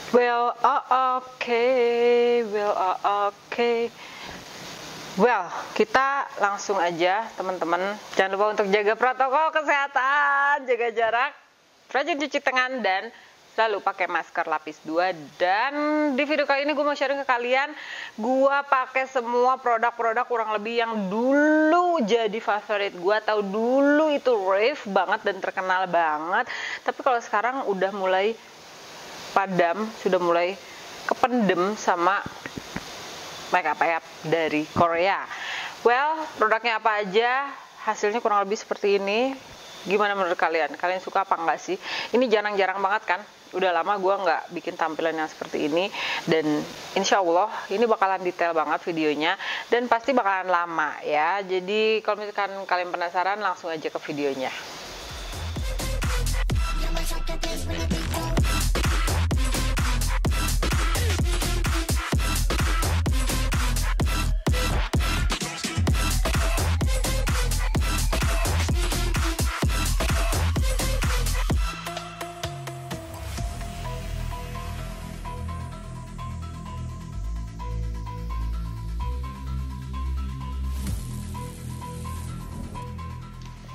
Well, okay, okay. Well, kita langsung aja teman-teman. Jangan lupa untuk jaga protokol kesehatan, jaga jarak, rajin cuci tangan, dan selalu pakai masker lapis 2. Dan di video kali ini gue mau sharing ke kalian, gue pakai semua produk-produk kurang lebih yang dulu jadi favorit gue, atau dulu itu rave banget dan terkenal banget. Tapi kalau sekarang udah mulai padam, sudah mulai kependem sama makeup dari Korea. Well, produknya apa aja, hasilnya kurang lebih seperti ini. Gimana menurut kalian? Kalian suka apa enggak sih? Ini jarang-jarang banget kan? Udah lama gue nggak bikin tampilan yang seperti ini. Dan insya Allah ini bakalan detail banget videonya. Dan pasti bakalan lama ya. Jadi kalau misalkan kalian penasaran, langsung aja ke videonya.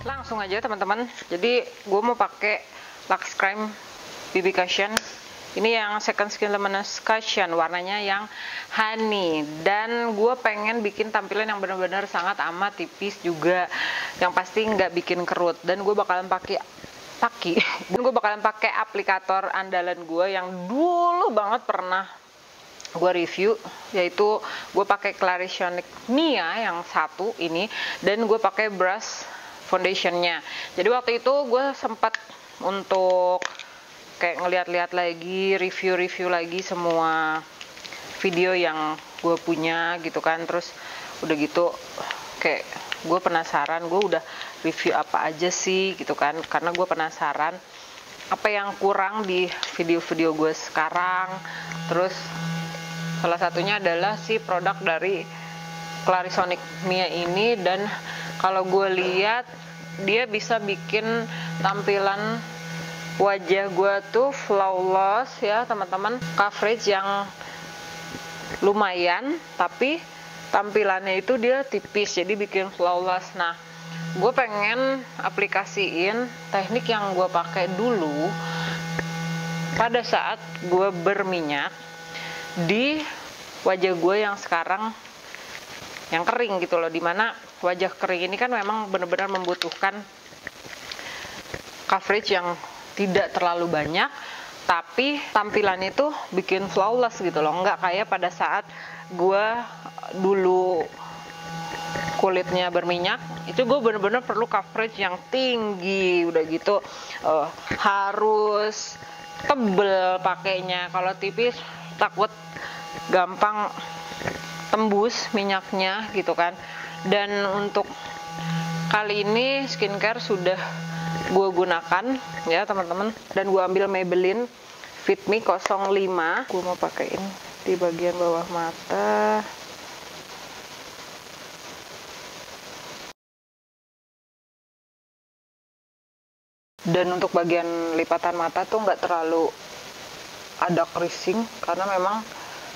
Langsung aja teman-teman. Jadi gue mau pakai Lux Creme BB Cushion. Ini yang Second Skin Luminous Cushion, warnanya yang honey. Dan gue pengen bikin tampilan yang benar-benar sangat amat tipis juga, yang pasti nggak bikin kerut. Dan gue bakalan pakai aplikator andalan gue yang dulu banget pernah gue review, yaitu gue pakai Clarisonic Mia yang satu ini, dan gue pakai brush foundationnya. Jadi waktu itu gue sempat untuk kayak ngeliat-liat lagi, review lagi semua video yang gue punya gitu kan. Terus udah gitu kayak gue penasaran, gue udah review apa aja sih gitu kan, karena gue penasaran apa yang kurang di video-video gue sekarang. Terus salah satunya adalah si produk dari Clarisonic Mia ini. Dan kalau gue lihat, dia bisa bikin tampilan wajah gue tuh flawless ya teman-teman. Coverage yang lumayan, tapi tampilannya itu dia tipis, jadi bikin flawless. Nah, gue pengen aplikasiin teknik yang gue pakai dulu pada saat gue berminyak di wajah gue yang sekarang yang kering gitu loh. Dimana wajah kering ini kan memang benar-benar membutuhkan coverage yang tidak terlalu banyak, tapi tampilannya itu bikin flawless gitu loh. Nggak kayak pada saat gue dulu kulitnya berminyak, itu gue bener-bener perlu coverage yang tinggi, udah gitu harus tebel pakainya. Kalau tipis takut gampang tembus minyaknya gitu kan. Dan untuk kali ini skincare sudah gue gunakan ya teman-teman, dan gue ambil Maybelline Fit Me 05. Gue mau pakein di bagian bawah mata. Dan untuk bagian lipatan mata tuh nggak terlalu ada creasing, karena memang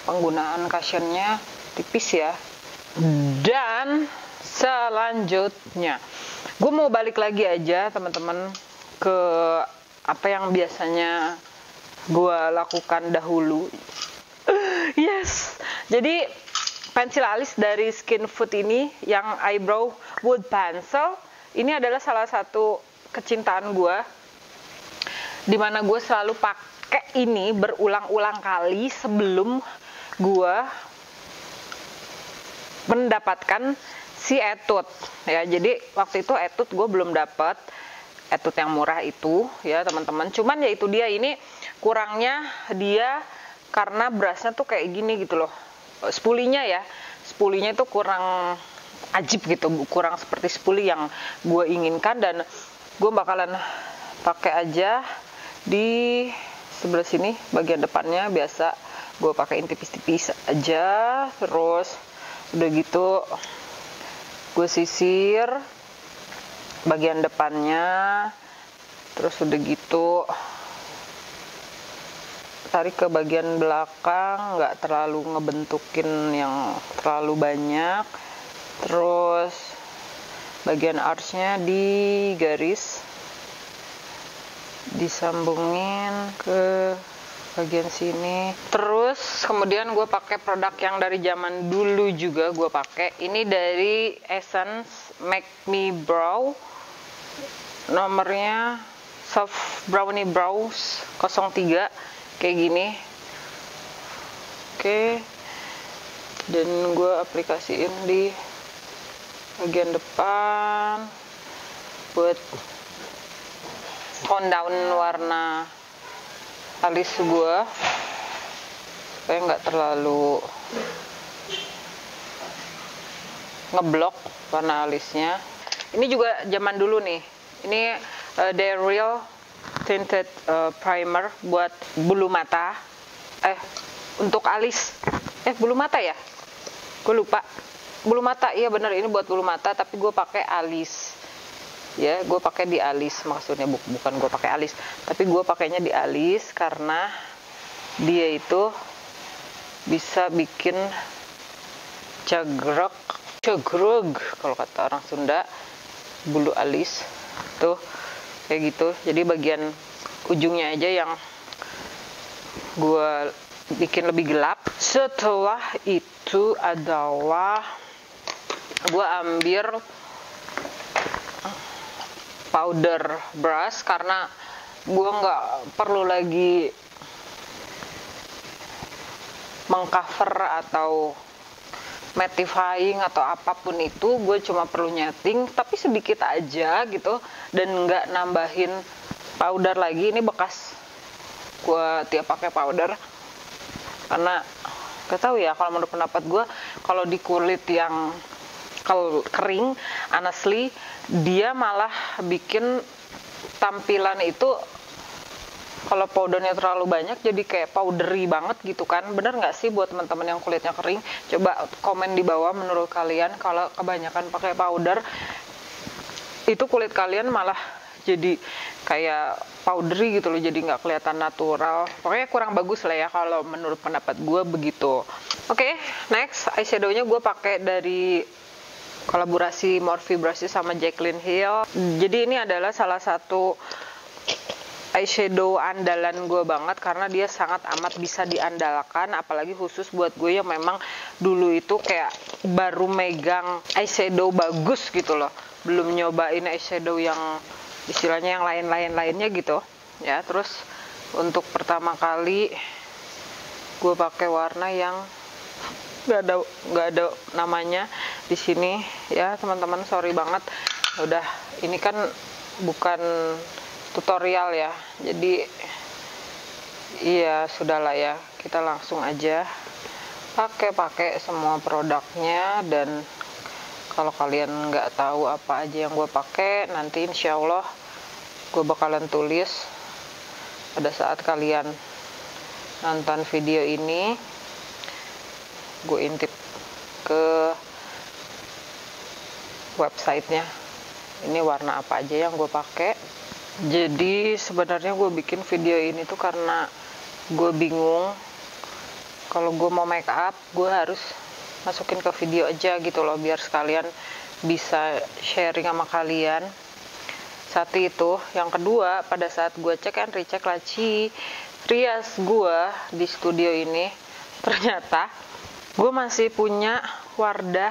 penggunaan cushionnya tipis ya. Dan selanjutnya gue mau balik lagi aja teman-teman ke apa yang biasanya gue lakukan dahulu. Yes, jadi pensil alis dari Skin Food ini yang Eyebrow Wood Pencil ini adalah salah satu kecintaan gue, dimana gue selalu pakai ini berulang-ulang kali sebelum gue mendapatkan si Etude ya. Jadi waktu itu Etude gue belum dapat Etude yang murah itu ya teman-teman. Cuman ya itu dia, ini kurangnya dia karena brushnya tuh kayak gini gitu loh. Spulinya itu kurang ajib gitu, kurang seperti spuli yang gue inginkan. Dan gue bakalan pakai aja di sebelah sini bagian depannya, biasa gue pakein tipis-tipis aja. Terus udah gitu gue sisir bagian depannya. Terus udah gitu tarik ke bagian belakang, nggak terlalu ngebentukin yang terlalu banyak. Terus bagian archnya digaris, disambungin ke bagian sini. Terus kemudian gue pakai produk yang dari zaman dulu juga gue pakai. Ini dari Essence Make Me Brow, nomornya Soft Brownie Brows 03, kayak gini. Oke, dan gue aplikasiin di bagian depan buat tone down warna alis gue supaya nggak terlalu ngeblok warna alisnya. Ini juga zaman dulu nih. Ini The Real Tinted Primer buat bulu mata. Untuk alis. Bulu mata ya? Gue lupa. Bulu mata, iya bener, ini buat bulu mata, tapi gue pakai alis. Ya, gue pakai di alis, maksudnya bukan gue pakai alis, tapi gue pakainya di alis karena dia itu bisa bikin cagrek kalau kata orang Sunda, bulu alis tuh kayak gitu. Jadi bagian ujungnya aja yang gue bikin lebih gelap. Setelah itu adalah gue ambil powder brush karena gue nggak perlu lagi mengcover atau mattifying atau apapun itu. Gue cuma perlu nyeting tapi sedikit aja gitu, dan nggak nambahin powder lagi. Ini bekas gue tiap pakai powder karena gak tahu ya, kalau menurut pendapat gue, kalau di kulit yang kering, honestly dia malah bikin tampilan itu, kalau powdernya terlalu banyak jadi kayak powdery banget gitu kan. Bener nggak sih buat teman-teman yang kulitnya kering? Coba komen di bawah menurut kalian, kalau kebanyakan pakai powder itu kulit kalian malah jadi kayak powdery gitu loh, jadi nggak kelihatan natural. Pokoknya kurang bagus lah ya kalau menurut pendapat gue begitu. Oke, next eyeshadownya gue pakai dari kolaborasi Morphe Brushes sama Jaclyn Hill. Jadi ini adalah salah satu eyeshadow andalan gue banget karena dia sangat amat bisa diandalkan, apalagi khusus buat gue yang memang dulu itu kayak baru megang eyeshadow bagus gitu loh, belum nyobain eyeshadow yang istilahnya yang lainnya gitu ya. Terus untuk pertama kali gue pakai warna yang nggak ada namanya di sini ya teman-teman, sorry banget. Udah, ini kan bukan tutorial ya, jadi iya sudahlah ya, kita langsung aja pakai semua produknya. Dan kalau kalian nggak tahu apa aja yang gue pakai, nanti insya Allah gue bakalan tulis pada saat kalian nonton video ini. Gue intip ke websitenya, ini warna apa aja yang gue pakai. Jadi sebenarnya gue bikin video ini tuh karena gue bingung kalau gue mau make up, gue harus masukin ke video aja gitu loh, biar sekalian bisa sharing sama kalian. Satu itu, yang kedua, pada saat gue cek and recheck laci rias gue di studio ini, ternyata gue masih punya Wardah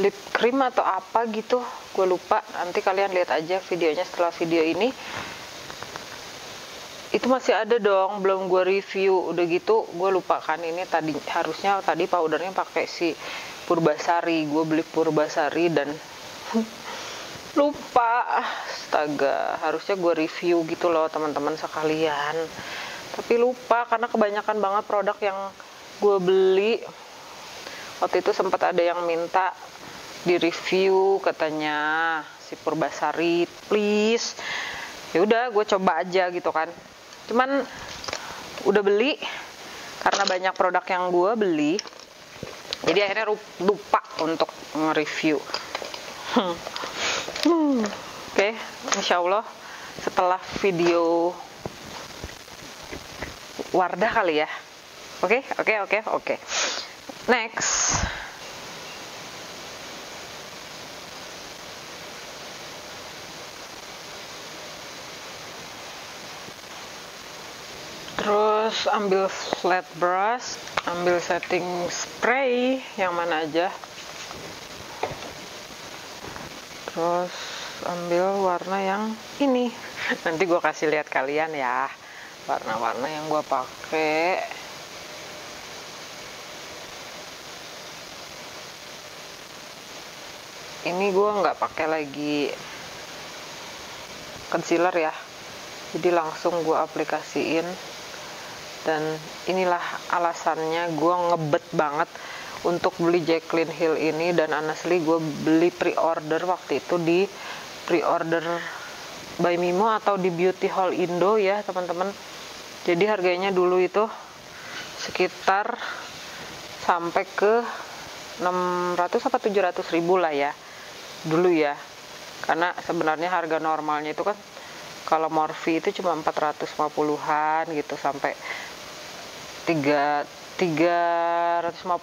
lip cream atau apa gitu, gue lupa. Nanti kalian lihat aja videonya setelah video ini. Itu masih ada dong, belum gue review. Udah gitu gue lupa kan, ini tadi harusnya tadi powdernya pakai si Purbasari. Gue beli Purbasari dan lupa. Astaga, harusnya gue review gitu loh teman-teman sekalian, tapi lupa karena kebanyakan banget produk yang gue beli. Waktu itu sempat ada yang minta di review, katanya si Purbasari please. Ya udah, gue coba aja gitu kan. Cuman udah beli, karena banyak produk yang gue beli, jadi akhirnya lupa untuk nge-review. Oke, insya Allah setelah video Wardah kali ya. Oke. Next. Terus ambil flat brush, ambil setting spray yang mana aja. Terus ambil warna yang ini. Nanti gue kasih lihat kalian ya warna-warna yang gue pakai. Ini gue nggak pakai lagi concealer ya, jadi langsung gue aplikasiin. Dan inilah alasannya gue ngebet banget untuk beli Jaclyn Hill ini. Dan honestly gue beli pre-order waktu itu di pre-order by Mimo atau di Beauty Hall Indo ya teman-teman. Jadi harganya dulu itu sekitar sampai ke 600 atau 700 ribu lah ya dulu ya. Karena sebenarnya harga normalnya itu kan kalau Morphe itu cuma 450-an gitu sampai 350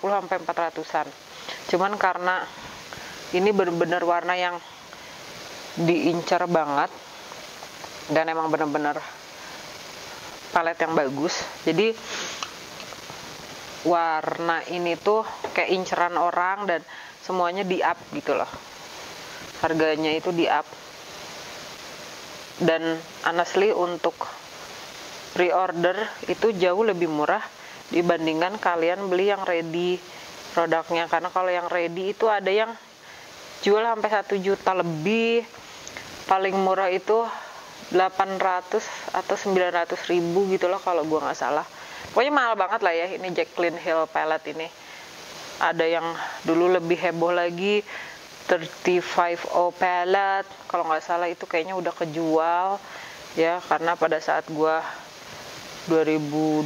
sampai 400-an. Cuman karena ini bener-bener warna yang diincar banget dan emang bener-bener palet yang bagus, jadi warna ini tuh kayak inceran orang dan semuanya di up gitu loh. Harganya itu di up. Dan honestly untuk pre-order itu jauh lebih murah dibandingkan kalian beli yang ready produknya. Karena kalau yang ready itu ada yang jual sampai 1 juta lebih, paling murah itu 800 atau 900 ribu gitu loh kalau gua nggak salah. Pokoknya mahal banget lah ya ini Jaclyn Hill palette ini. Ada yang dulu lebih heboh lagi 35O palette kalau nggak salah, itu kayaknya udah kejual ya, karena pada saat gua 2020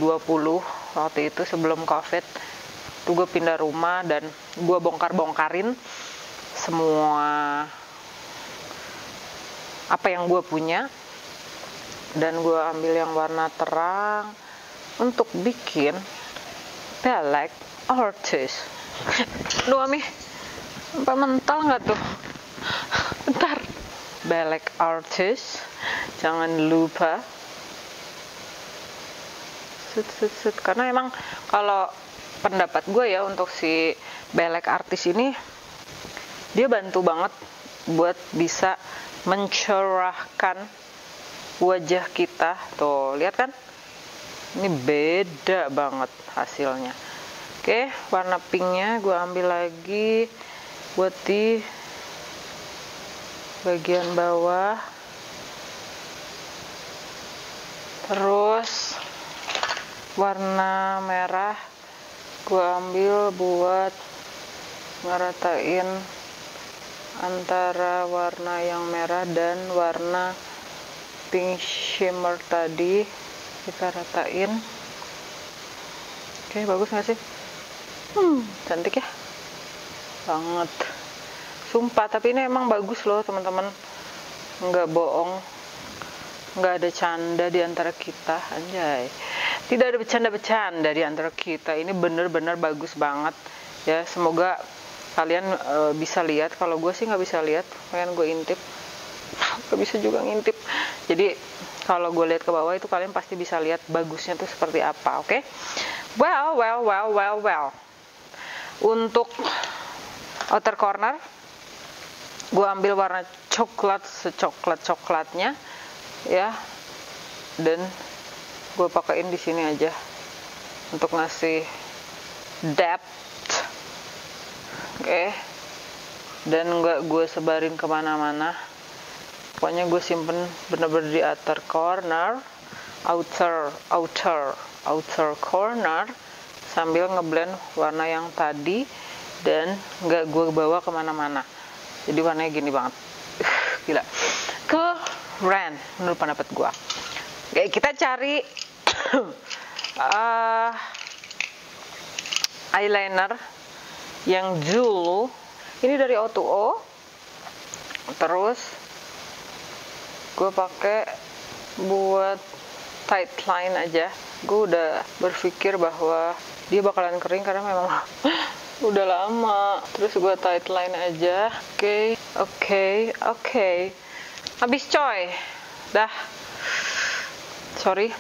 waktu itu sebelum covid tuh gue pindah rumah dan gue bongkar-bongkarin semua apa yang gue punya dan gue ambil yang warna terang untuk bikin Black Artist. Lu Ami sampai mental nggak tuh? Bentar. Black Artist, jangan lupa. Karena emang kalau pendapat gue ya untuk si Black Artist ini, dia bantu banget buat bisa mencerahkan wajah kita. Tuh lihat kan, ini beda banget hasilnya. Oke, warna pinknya gue ambil lagi buat di bagian bawah. Terus warna merah gue ambil buat ngeratain antara warna yang merah dan warna pink shimmer tadi, kita ratain. Oke, bagus gak sih? Cantik ya banget, sumpah. Tapi ini emang bagus loh teman-teman, nggak bohong, nggak ada canda di antara kita, anjay. Tidak ada bercanda-bercanda di antara kita. Ini bener-bener bagus banget ya. Semoga kalian bisa lihat. Kalau gue sih nggak bisa lihat, pengen gue intip. Gak bisa juga ngintip. Jadi kalau gue lihat ke bawah itu kalian pasti bisa lihat bagusnya tuh seperti apa. Oke? Well. Untuk outer corner gue ambil warna coklat, secoklat-coklatnya ya, dan gue pakaiin di sini aja untuk ngasih depth. Oke. Dan nggak gue sebarin kemana-mana, pokoknya gue simpen bener-bener di outer corner, outer corner, sambil ngeblend warna yang tadi dan nggak gue bawa kemana-mana. Jadi warnanya gini banget, gila, keren menurut pendapat gue. Oke, kita cari eyeliner yang dulu ini dari O2O. Terus gue pakai buat tight line aja gue udah berpikir bahwa dia bakalan kering karena memang udah lama. Terus gue tight line aja. Oke. Habis coy. Dah. Sorry.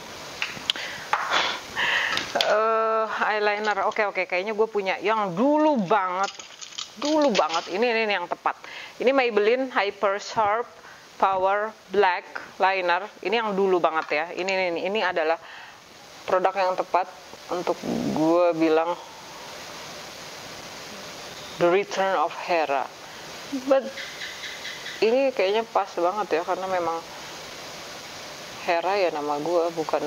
Eyeliner. Oke. Kayaknya gue punya yang dulu banget. Ini yang tepat. Ini Maybelline Hyper Sharp Power Black Liner. Ini yang dulu banget ya. Ini adalah produk yang tepat untuk gue bilang The Return of Hera. But ini kayaknya pas banget ya, karena memang Hera ya nama gue, bukan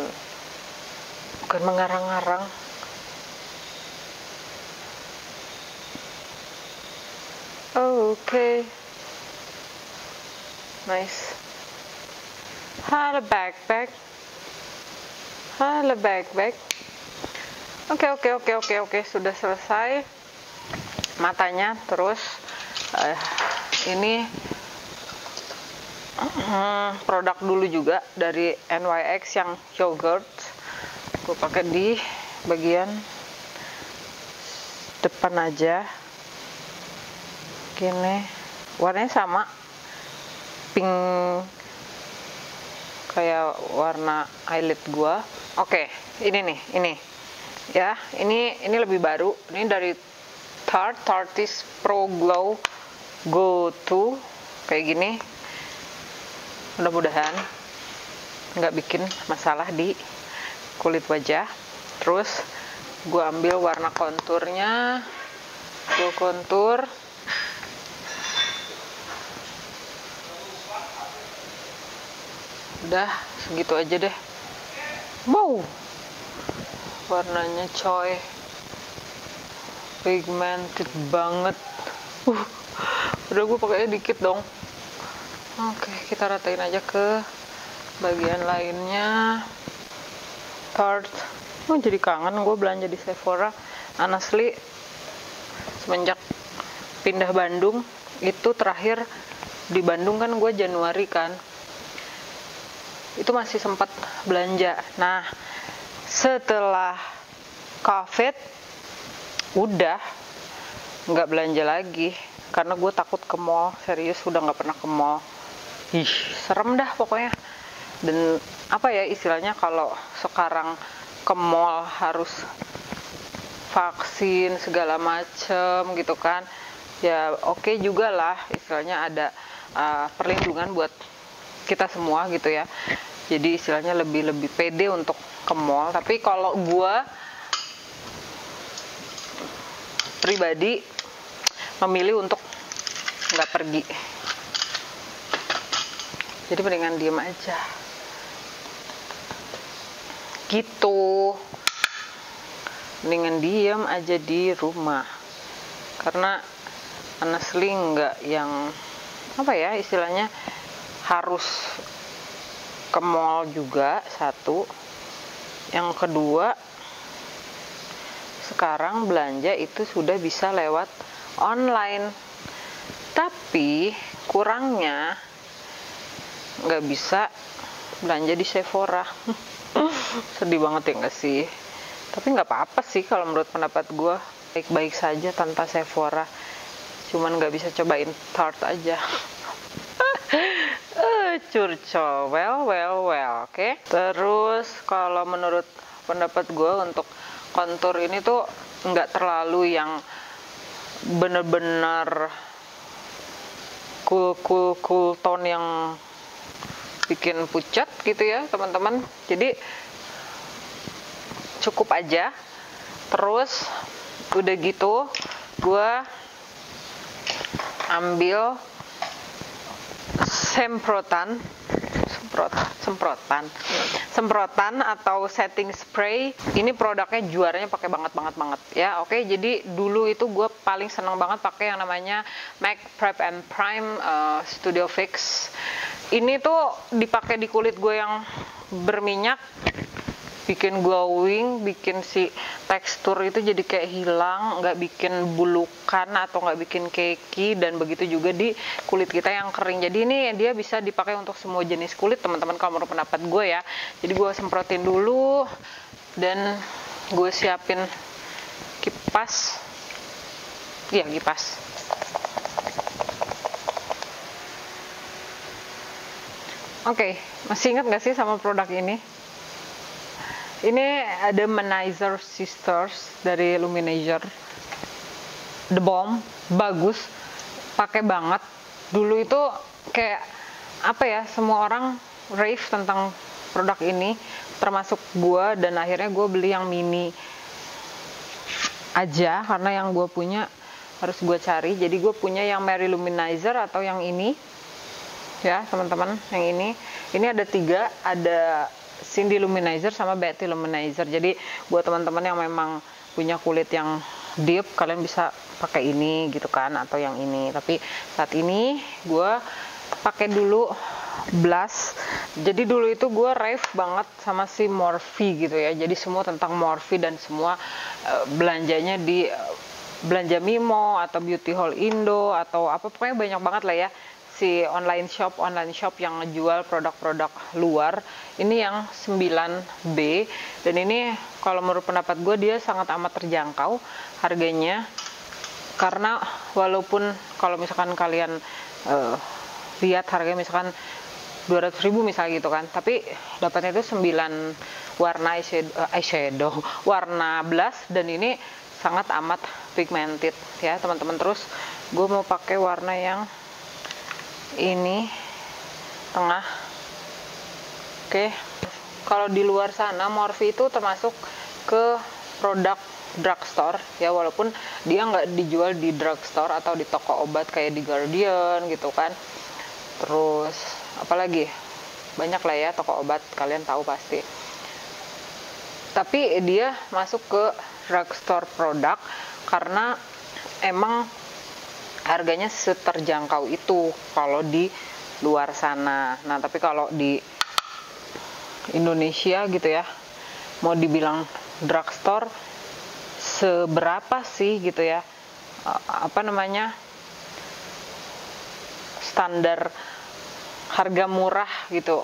mengarang-arang. Oke. Nice. Halo backpack. Oke, sudah selesai matanya. Terus ini produk dulu juga dari NYX yang yogurt. Gue pakai di bagian depan aja. Gini, warnanya sama, pink kayak warna eyelid gua. Oke, ini ya, ini lebih baru. Ini dari Tarte's Pro Glow Go To, kayak gini. Mudah-mudahan nggak bikin masalah di kulit wajah. Terus gua ambil warna konturnya, gua kontur. Udah segitu aja deh. Wow, warnanya coy, pigmented banget. Udah gue pakainya dikit dong. Oke, kita ratain aja ke bagian lainnya. Tarte. Jadi kangen gue belanja di Sephora. Honestly, semenjak pindah Bandung, itu terakhir di Bandung kan gue Januari kan, itu masih sempat belanja. Nah, setelah COVID udah nggak belanja lagi karena gue takut ke mall. Serius, udah nggak pernah ke mall. Serem dah pokoknya. Dan apa ya istilahnya, kalau sekarang ke mall harus vaksin segala macem gitu kan, ya oke juga lah istilahnya, ada perlindungan buat kita semua gitu ya. Jadi istilahnya lebih pede untuk ke mall. Tapi kalau gue pribadi memilih untuk nggak pergi. Jadi mendingan diem aja gitu. Mendingan diem aja di rumah. Karena honestly nggak yang apa ya istilahnya harus ke mall juga, satu. Yang kedua, sekarang belanja itu sudah bisa lewat online. Tapi kurangnya nggak bisa belanja di Sephora. Sedih banget ya nggak sih? Tapi nggak apa-apa sih kalau menurut pendapat gue. Baik-baik saja tanpa Sephora. Cuman nggak bisa cobain Tarte aja. Curcol, well, oke. Terus kalau menurut pendapat gue untuk kontur ini tuh nggak terlalu yang bener-bener cool tone yang bikin pucat gitu ya teman-teman. Jadi cukup aja. Terus udah gitu gue ambil semprotan atau setting spray. Ini produknya juaranya pakai banget ya. Oke, jadi dulu itu gue paling seneng banget pakai yang namanya MAC Prep and Prime Studio Fix. Ini tuh dipakai di kulit gue yang berminyak, bikin glowing, bikin si tekstur itu jadi kayak hilang, nggak bikin bulukan atau nggak bikin cakey, dan begitu juga di kulit kita yang kering. Jadi ini dia bisa dipakai untuk semua jenis kulit teman-teman kalau menurut pendapat gue ya. Jadi gue semprotin dulu dan gue siapin kipas. Iya, kipas. Oke, masih ingat gak sih sama produk ini? Ini ada Manizer Sisters dari Luminizer. The Bomb, bagus, pakai banget. Dulu itu kayak apa ya, semua orang rave tentang produk ini, termasuk gue, dan akhirnya gue beli yang mini aja karena yang gue punya harus gue cari. Jadi gue punya yang Mary Luminizer atau yang ini ya teman-teman, yang ini ada 3, ada Cindy Luminizer sama Betty Luminizer. Jadi buat teman-teman yang memang punya kulit yang deep, kalian bisa pakai ini gitu kan, atau yang ini. Tapi saat ini gue pakai dulu blush. Jadi dulu itu gue rave banget sama si Morphe gitu ya, jadi semua tentang Morphe dan semua belanjanya di belanja Mimo atau Beauty Hall Indo atau apa, pokoknya banyak banget lah ya si online shop yang ngejual produk-produk luar. Ini yang 9B, dan ini kalau menurut pendapat gue dia sangat amat terjangkau harganya, karena walaupun kalau misalkan kalian lihat harganya misalkan 200.000 misalnya gitu kan, tapi dapatnya itu 9 warna eyeshadow warna blush, dan ini sangat amat pigmented ya teman-teman. Terus gue mau pakai warna yang ini tengah. Oke, kalau di luar sana Morphe itu termasuk ke produk drugstore ya, walaupun dia nggak dijual di drugstore atau di toko obat kayak di Guardian gitu kan. Terus apalagi banyak lah ya toko obat, kalian tahu pasti. Tapi dia masuk ke drugstore produk karena emang harganya seterjangkau itu kalau di luar sana. Nah, tapi kalau di Indonesia gitu ya, mau dibilang drugstore seberapa sih gitu ya, apa namanya, standar harga murah gitu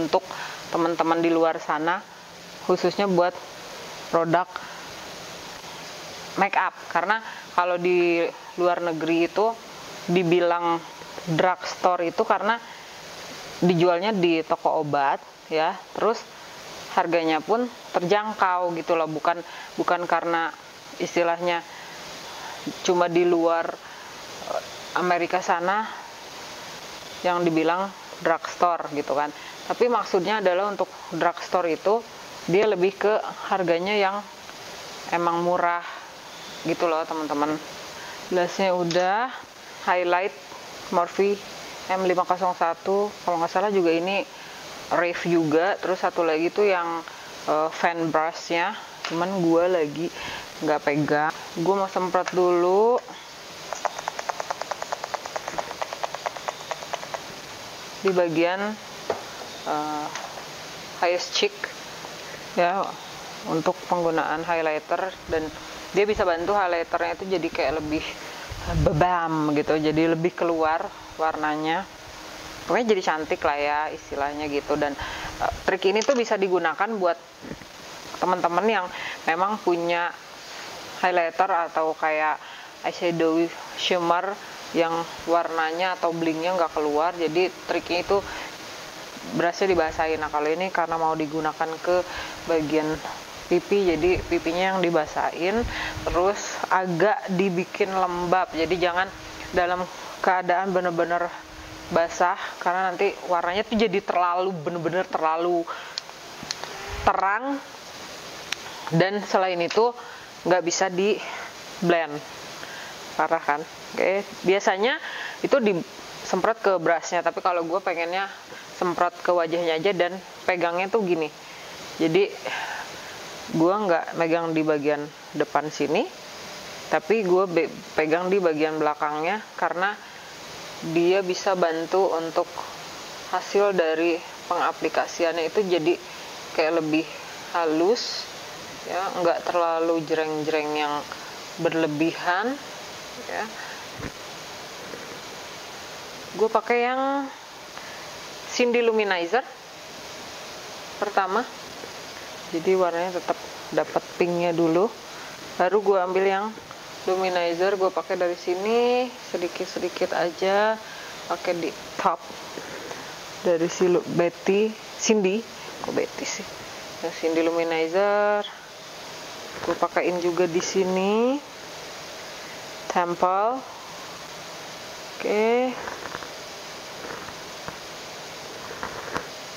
untuk teman-teman di luar sana, khususnya buat produk make up. Karena kalau di luar negeri itu dibilang drugstore itu karena dijualnya di toko obat ya, terus harganya pun terjangkau gitu loh, bukan karena istilahnya cuma di luar Amerika sana yang dibilang drugstore gitu kan, tapi maksudnya adalah untuk drugstore itu dia lebih ke harganya yang emang murah gitu loh teman-teman. Blushnya udah, highlight Morphe M501 kalau nggak salah juga ini rave juga. Terus satu lagi tuh yang fan brushnya, cuman gue lagi nggak pegang. Gue mau semprot dulu di bagian highest cheek ya, untuk penggunaan highlighter, dan dia bisa bantu highlighternya itu jadi kayak lebih bebam gitu, jadi lebih keluar warnanya, pokoknya jadi cantik lah ya istilahnya gitu. Dan trik ini tuh bisa digunakan buat teman-teman yang memang punya highlighter atau kayak eyeshadow shimmer yang warnanya atau blingnya nggak keluar, jadi triknya itu berasnya dibasahin. Nah kalau ini karena mau digunakan ke bagian pipi, jadi pipinya yang dibasahin, terus agak dibikin lembab, jadi jangan dalam keadaan bener-bener basah, karena nanti warnanya tuh jadi terlalu bener-bener terlalu terang, dan selain itu nggak bisa di blend, parah kan. Oke, biasanya itu disemprot ke brushnya, tapi kalau gue pengennya semprot ke wajahnya aja dan pegangnya tuh gini, jadi gue nggak megang di bagian depan sini, tapi gue pegang di bagian belakangnya, karena dia bisa bantu untuk hasil dari pengaplikasiannya itu jadi kayak lebih halus ya, nggak terlalu jreng-jreng yang berlebihan ya. Gue pakai yang Cindy Luminizer pertama, jadi warnanya tetap dapat pinknya dulu, baru gue ambil yang luminizer. Gue pakai dari sini sedikit aja, pakai di top dari si Cindy, kok Betty sih, yang Cindy luminizer. Gue pakaiin juga di sini temple. Oke.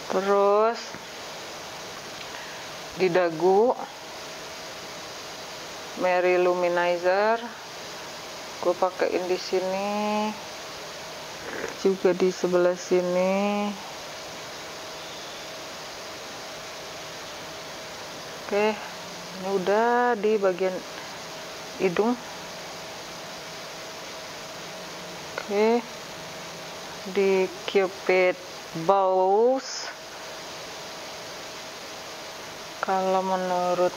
Terus di dagu Mary luminizer. Gue pakaiin di sini juga, di sebelah sini. Oke, ini udah di bagian hidung. Oke, di cupid bows. Kalau menurut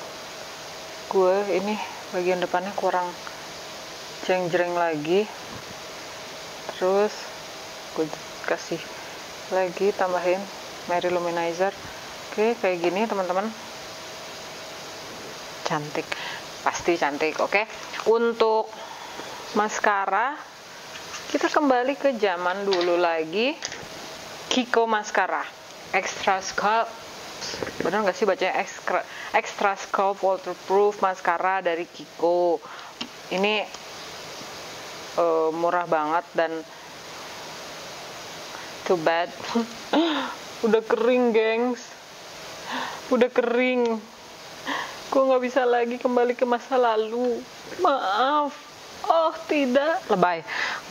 gue ini bagian depannya kurang jeng-jreng lagi. Terus gue kasih lagi, tambahin Mary luminizer. Oke, kayak gini teman-teman. Cantik, pasti cantik. Oke, untuk maskara kita kembali ke zaman dulu lagi. Kiko Mascara Extra Sculpt, bener nggak sih bacanya? Extra Sculpt Waterproof Mascara dari Kiko. Ini murah banget dan too bad udah kering, gengs, udah kering. Gue nggak bisa lagi kembali ke masa lalu, maaf. Oh tidak, lebay.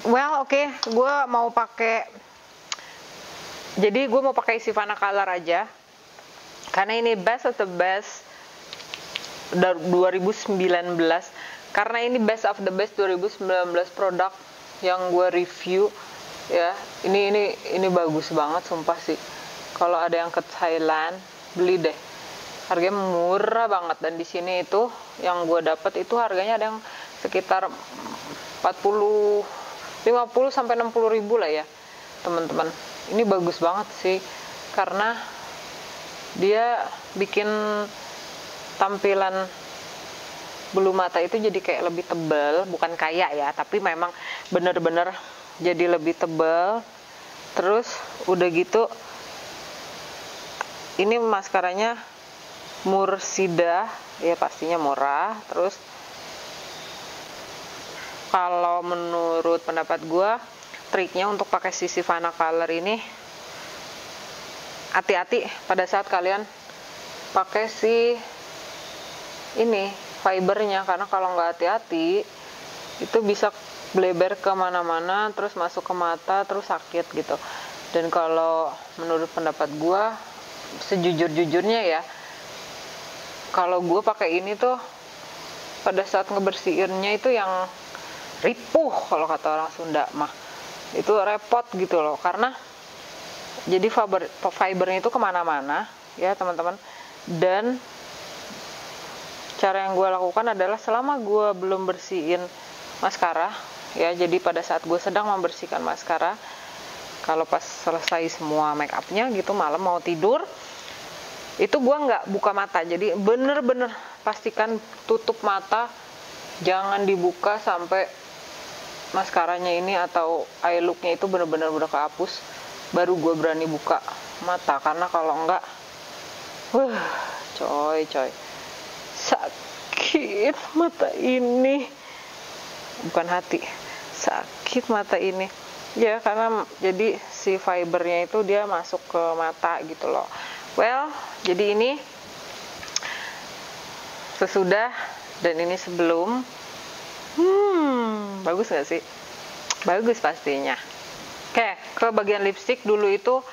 Well, oke, gue mau pakai, jadi gue mau pakai Sivana Color aja, karena ini best of the best 2019. Karena ini best of the best 2019 produk yang gue review ya. Ini bagus banget sumpah sih. Kalau ada yang ke Thailand, beli deh. Harganya murah banget, dan di sini itu yang gue dapet itu harganya ada yang sekitar 50 sampai 60 ribu lah ya teman-teman. Ini bagus banget sih, karena dia bikin tampilan bulu mata itu jadi kayak lebih tebal, bukan kayak ya, tapi memang bener-bener jadi lebih tebal. Terus udah gitu, ini maskaranya Mursida ya, pastinya murah. Terus kalau menurut pendapat gue, triknya untuk pakai si Sivana Color ini, hati-hati pada saat kalian pakai si ini fibernya, karena kalau nggak hati-hati itu bisa bleber kemana-mana, terus masuk ke mata, terus sakit gitu. Dan kalau menurut pendapat gue, sejujur-jujurnya ya, kalau gue pakai ini tuh pada saat ngebersihinnya itu yang ripuh, kalau kata orang Sunda mah, itu repot gitu loh, karena jadi fibernya itu kemana-mana ya teman-teman. Dan cara yang gue lakukan adalah selama gue belum bersihin maskara ya, jadi pada saat gue sedang membersihkan maskara, kalau pas selesai semua make upnya gitu, malam mau tidur, itu gue nggak buka mata. Jadi bener-bener pastikan tutup mata, jangan dibuka sampai maskaranya ini atau eye looknya itu bener-bener udah kehapus, baru gue berani buka mata. Karena kalau enggak, coy sakit mata ini, bukan hati, sakit mata ini ya, karena jadi si fibernya itu dia masuk ke mata gitu loh. Well, jadi ini sesudah dan ini sebelum. Bagus gak sih? Bagus pastinya. Oke, ke bagian lipstick dulu itu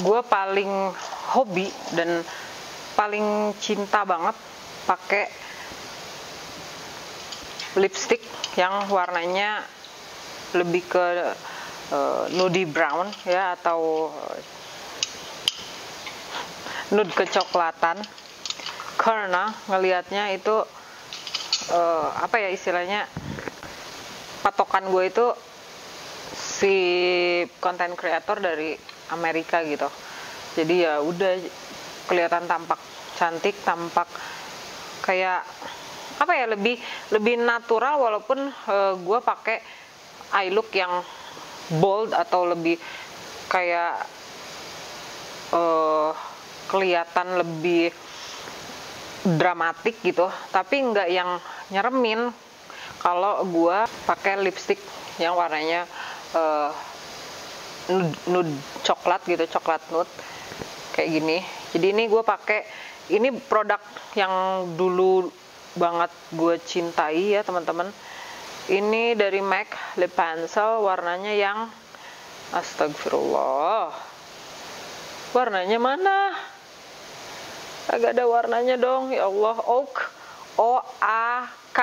gue paling hobi dan paling cinta banget pakai lipstick yang warnanya lebih ke nudie brown ya, atau nude kecoklatan, karena ngelihatnya itu apa ya istilahnya, patokan gue itu si content creator dari Amerika gitu. Jadi ya udah kelihatan tampak cantik, tampak kayak apa ya, lebih natural, walaupun gue pakai eye look yang bold atau lebih kayak kelihatan lebih dramatik gitu, tapi nggak yang nyeremin kalau gue pakai lipstick yang warnanya nude coklat gitu, coklat nude kayak gini. Jadi ini gue pakai, ini produk yang dulu banget gue cintai ya teman-teman. Ini dari MAC lip pencil, warnanya yang astagfirullah, warnanya mana? Agak ada warnanya dong, ya Allah. Oak, O-A-K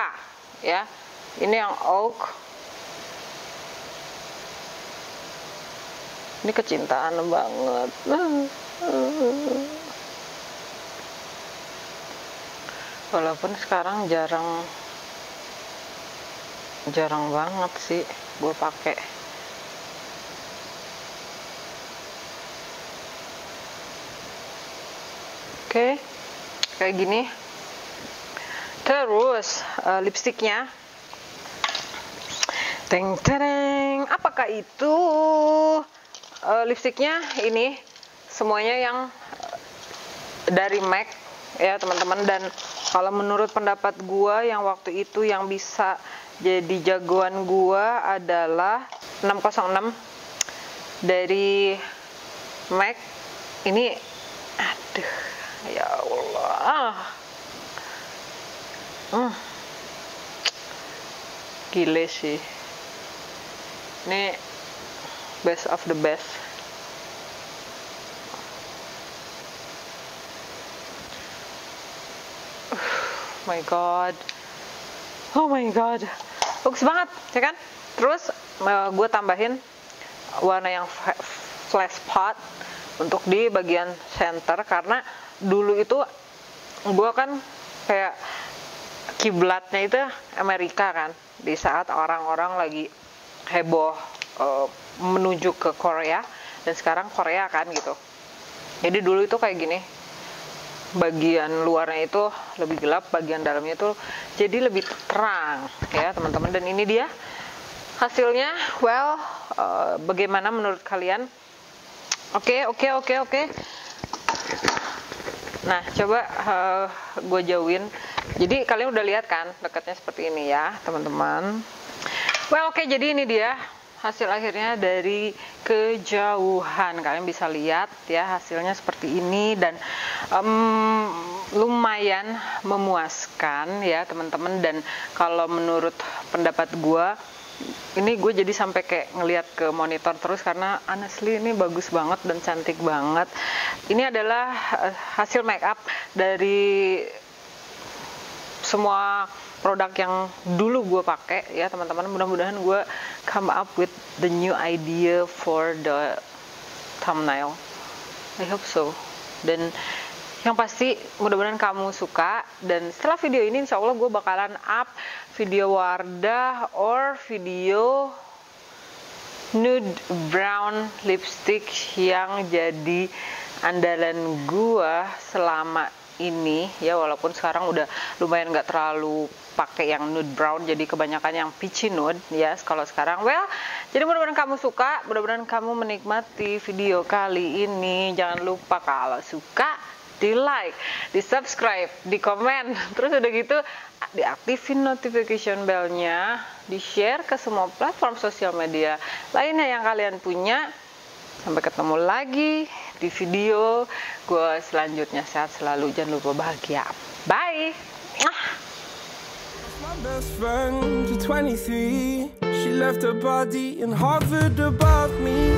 ya. Ini yang oak. Ini kecintaan banget. Walaupun sekarang jarang banget sih gue pakai. Oke, kayak gini. Terus lipstiknya, teng tereng, apakah itu? Lipstiknya ini semuanya yang dari MAC ya teman-teman. Dan kalau menurut pendapat gua yang waktu itu yang bisa jadi jagoan gua adalah 606 dari MAC. Ini aduh ya Allah, gile sih, ini best of the best. Oh my god, bagus banget ya kan. Terus gue tambahin warna yang flash pot untuk di bagian center, karena dulu itu gue kan kayak kiblatnya itu Amerika kan, di saat orang-orang lagi heboh menuju ke Korea, dan sekarang Korea kan gitu. Jadi dulu itu kayak gini, bagian luarnya itu lebih gelap, bagian dalamnya itu jadi lebih terang ya teman-teman. Dan ini dia hasilnya. Well, bagaimana menurut kalian? Oke. Nah, coba gue jauhin. Jadi kalian udah lihat kan dekatnya seperti ini ya teman-teman. Well, oke, jadi ini dia hasil akhirnya dari kejauhan. Kalian bisa lihat ya hasilnya seperti ini, dan lumayan memuaskan ya teman-teman. Dan kalau menurut pendapat gue, ini gue jadi sampai kayak ngelihat ke monitor terus, karena honestly ini bagus banget dan cantik banget. Ini adalah hasil makeup dari semua produk yang dulu gue pakai ya teman-teman. Mudah-mudahan gue come up with the new idea for the thumbnail. I hope so. Dan yang pasti mudah-mudahan kamu suka. Dan setelah video ini insya Allah gue bakalan up video Wardah or video nude brown lipstick yang jadi andalan gue selama ini ya. Walaupun sekarang udah lumayan nggak terlalu pakai yang nude brown, jadi kebanyakan yang peachy nude ya kalau sekarang. Well, jadi mudah-mudahan kamu suka, mudah-mudahan kamu menikmati video kali ini. Jangan lupa kalau suka di like, di subscribe, di komen, terus udah gitu diaktifin notification bellnya, di share ke semua platform sosial media lainnya yang kalian punya. Sampai ketemu lagi di video gue selanjutnya. Sehat selalu, jangan lupa bahagia. Bye. My best friend to 23, she left her body in Harvard above me.